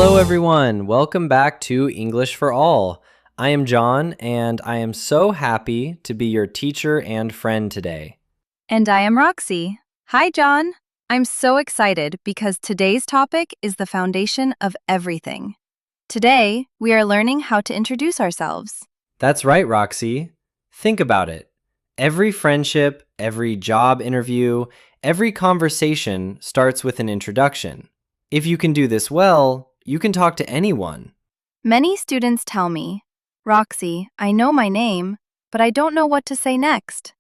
Hello, everyone. Welcome back to English for All. I am John, and I am so happy to be your teacher and friend today. And I am Roxy. Hi, John. I'm so excited because today's topic is the foundation of everything. Today, we are learning how to introduce ourselves. That's right, Roxy. Think about it. Every friendship, every job interview, every conversation starts with an introduction. If you can do this well, you can talk to anyone. Many students tell me, Roxy, I know my name, but I don't know what to say next.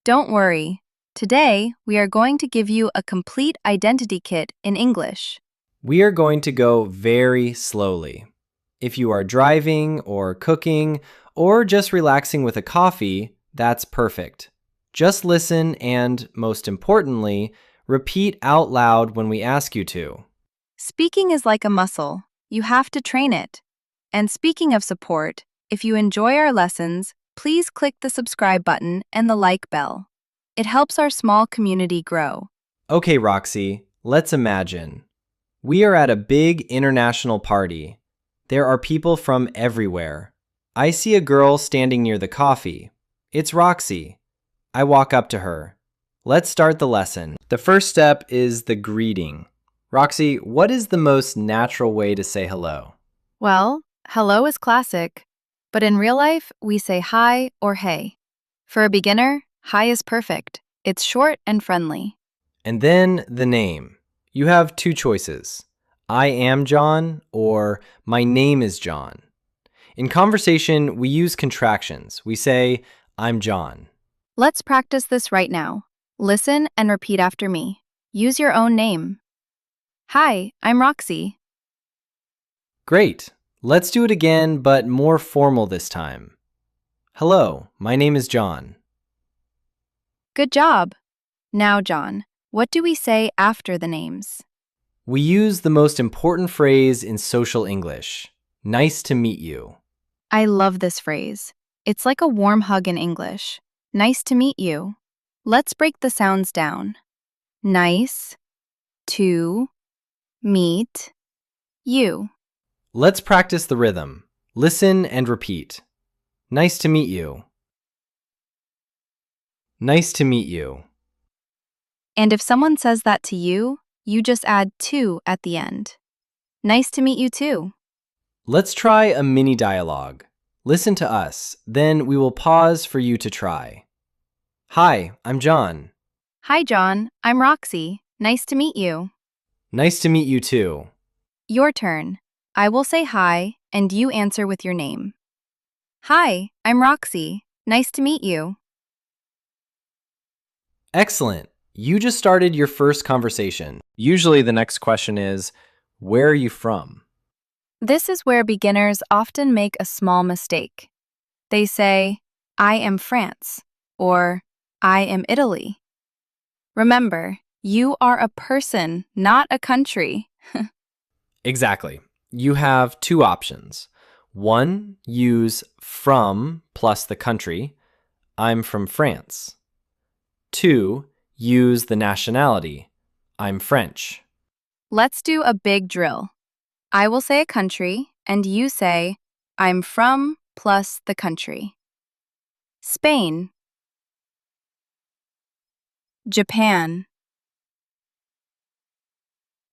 Don't worry. Today, we are going to give you a complete identity kit in English. We are going to go very slowly. If you are driving or cooking or just relaxing with a coffee, that's perfect. Just listen and, most importantly, repeat out loud when we ask you to. Speaking is like a muscle. You have to train it. And speaking of support, if you enjoy our lessons, please click the subscribe button and the like bell. It helps our small community grow. Okay, Roxy, let's imagine. We are at a big international party. There are people from everywhere. I see a girl standing near the coffee. It's Roxy. I walk up to her. Let's start the lesson. The first step is the greeting. Roxy, what is the most natural way to say hello? Well, hello is classic, but in real life, we say hi or hey. For a beginner, hi is perfect. It's short and friendly. And then the name. You have two choices. I am John or my name is John. In conversation, we use contractions. We say, I'm John. Let's practice this right now. Listen and repeat after me. Use your own name. Hi, I'm Roxy. Great. Let's do it again, but more formal this time. Hello, my name is John. Good job. Now, John, what do we say after the names? We use the most important phrase in social English. Nice to meet you. I love this phrase. It's like a warm hug in English. Nice to meet you. Let's break the sounds down. Nice to meet you. Let's practice the rhythm. Listen and repeat. Nice to meet you. Nice to meet you. And if someone says that to you, you just add to at the end. Nice to meet you too. Let's try a mini dialogue. Listen to us, then we will pause for you to try. Hi, I'm John. Hi, John. I'm Roxy. Nice to meet you. Nice to meet you too. Your turn. I will say hi, and you answer with your name. Hi, I'm Roxy. Nice to meet you. Excellent. You just started your first conversation. Usually the next question is, where are you from? This is where beginners often make a small mistake. They say, I am France, or I am Italy. Remember, you are a person, not a country. Exactly. You have two options. One, use from plus the country. I'm from France. Two, use the nationality. I'm French. Let's do a big drill. I will say a country, and you say, I'm from plus the country. Spain, Japan,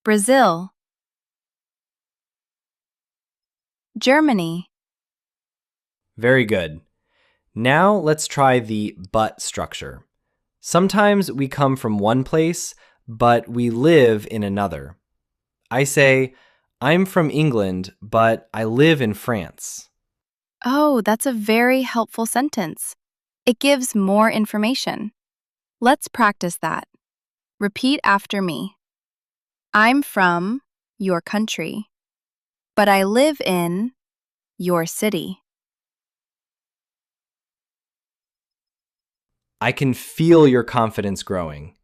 Brazil, Germany. Very good. Now let's try the but structure. Sometimes we come from one place, but we live in another. I say, I'm from England, but I live in France. Oh, that's a very helpful sentence. It gives more information. Let's practice that. Repeat after me. I'm from your country, but I live in your city. I can feel your confidence growing.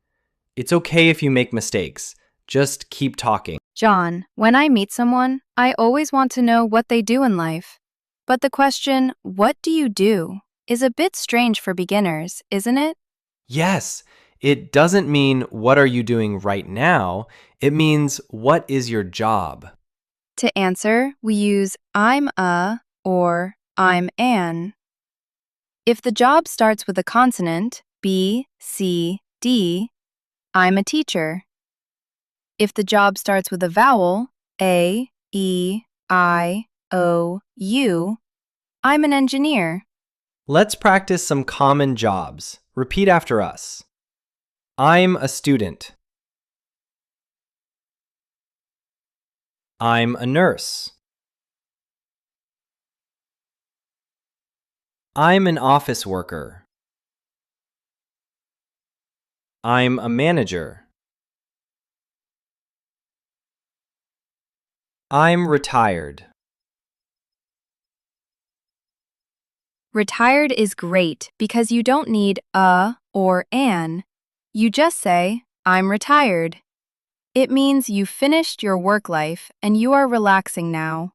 It's okay if you make mistakes. Just keep talking. John, when I meet someone, I always want to know what they do in life. But the question, what do you do, is a bit strange for beginners, isn't it? Yes, it doesn't mean what are you doing right now. It means what is your job? To answer, we use I'm a or I'm an. If the job starts with a consonant, B, C, D, I'm a teacher. If the job starts with a vowel, A, E, I, O, U, I'm an engineer. Let's practice some common jobs. Repeat after us. I'm a student. I'm a nurse. I'm an office worker. I'm a manager. I'm retired. Retired is great because you don't need a or an. You just say, I'm retired. It means you finished your work life and you are relaxing now.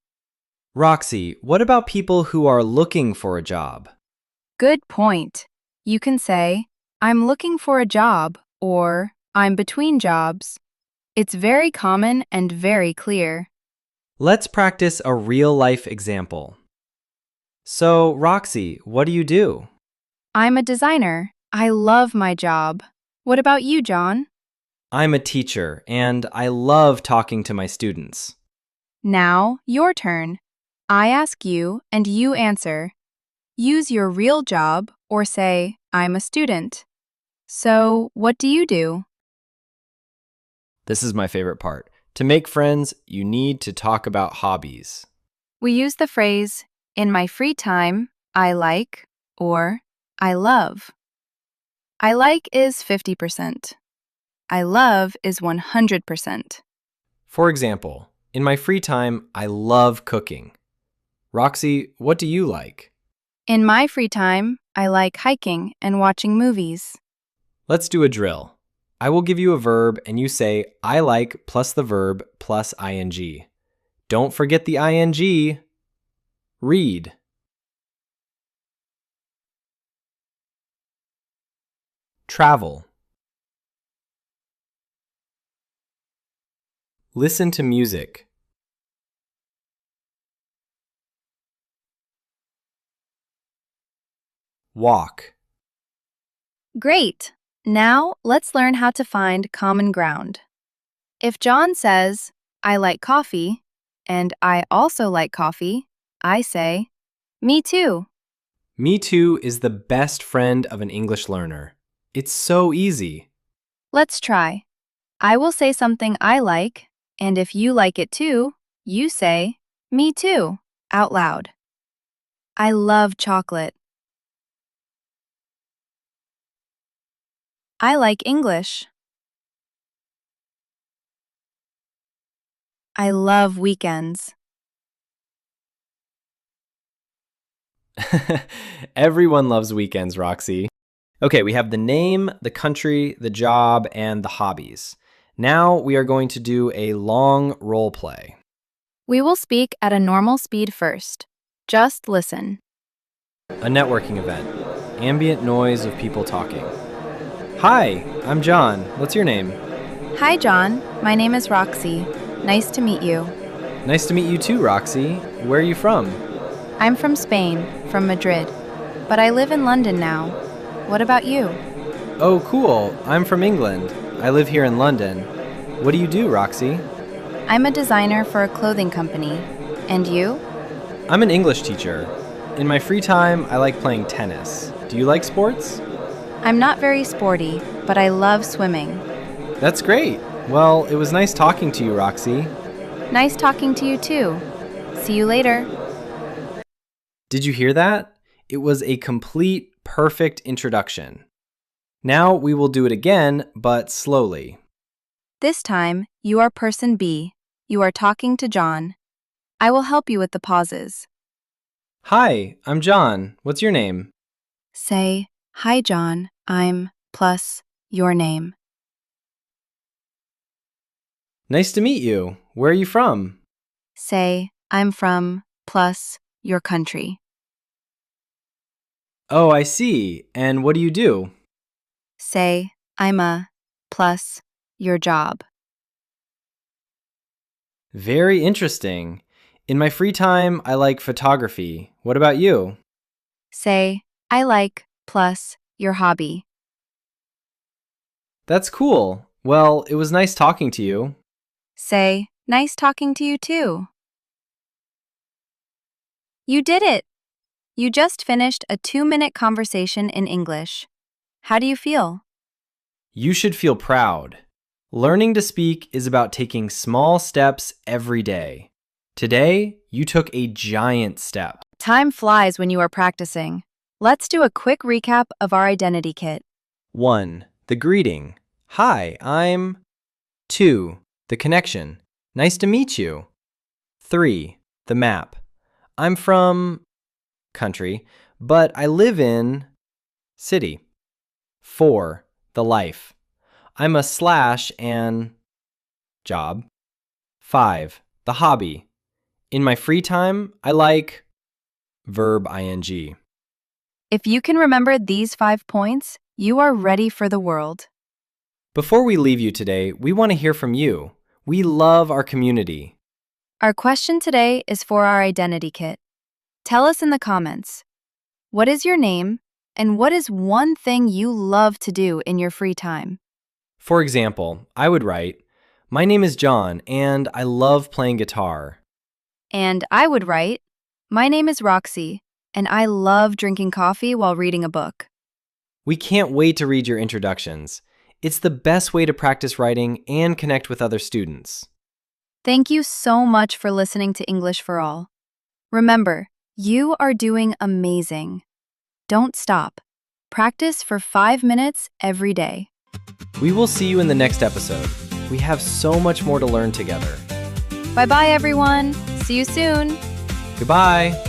Roxy, what about people who are looking for a job? Good point. You can say, I'm looking for a job or I'm between jobs. It's very common and very clear. Let's practice a real-life example. So, Roxy, what do you do? I'm a designer. I love my job. What about you, John? I'm a teacher, and I love talking to my students. Now, your turn. I ask you and you answer. Use your real job or say, I'm a student. So, what do you do? This is my favorite part. To make friends, you need to talk about hobbies. We use the phrase, in my free time, I like or I love. I like is 50%. I love is 100%. For example, in my free time, I love cooking. Roxy, what do you like? In my free time, I like hiking and watching movies. Let's do a drill. I will give you a verb and you say I like plus the verb plus ing. Don't forget the ing. Read. Travel. Listen to music. Walk. Great! Now, let's learn how to find common ground. If John says, I like coffee, and I also like coffee, I say, me too. Me too is the best friend of an English learner. It's so easy. Let's try. I will say something I like, and if you like it too, you say, me too, out loud. I love chocolate. I like English. I love weekends. Everyone loves weekends, Roxy. Okay, we have the name, the country, the job, and the hobbies. Now we are going to do a long role play. We will speak at a normal speed first. Just listen. A networking event. Ambient noise of people talking. Hi, I'm John. What's your name? Hi, John. My name is Roxy. Nice to meet you. Nice to meet you too, Roxy. Where are you from? I'm from Spain, from Madrid, but I live in London now. What about you? Oh, cool. I'm from England. I live here in London. What do you do, Roxy? I'm a designer for a clothing company. And you? I'm an English teacher. In my free time, I like playing tennis. Do you like sports? I'm not very sporty, but I love swimming. That's great. Well, it was nice talking to you, Roxy. Nice talking to you too. See you later. Did you hear that? It was a complete, perfect introduction. Now we will do it again, but slowly. This time, you are person B. You are talking to John. I will help you with the pauses. Hi, I'm John. What's your name? Say, hi, John. I'm plus your name. Nice to meet you. Where are you from? Say, I'm from plus your country. Oh, I see. And what do you do? Say, I'm a plus your job. Very interesting. In my free time, I like photography. What about you? Say, I like, plus, your hobby. That's cool. Well, it was nice talking to you. Say, nice talking to you too. You did it! You just finished a 2-minute conversation in English. How do you feel? You should feel proud. Learning to speak is about taking small steps every day. Today, you took a giant step. Time flies when you are practicing. Let's do a quick recap of our identity kit. 1. The greeting. Hi, I'm... 2. The connection. Nice to meet you. 3. The map. I'm from... country, but I live in... city. 4. The life. I'm a slash and... job. 5. The hobby. In my free time, I like... verb ing. If you can remember these 5 points, you are ready for the world. Before we leave you today, we want to hear from you. We love our community. Our question today is for our identity kit. Tell us in the comments, what is your name and what is one thing you love to do in your free time? For example, I would write, my name is John and I love playing guitar. And I would write, my name is Roxy and I love drinking coffee while reading a book. We can't wait to read your introductions. It's the best way to practice writing and connect with other students. Thank you so much for listening to English for All. Remember, you are doing amazing. Don't stop. Practice for 5 minutes every day. We will see you in the next episode. We have so much more to learn together. Bye-bye, everyone. See you soon. Goodbye.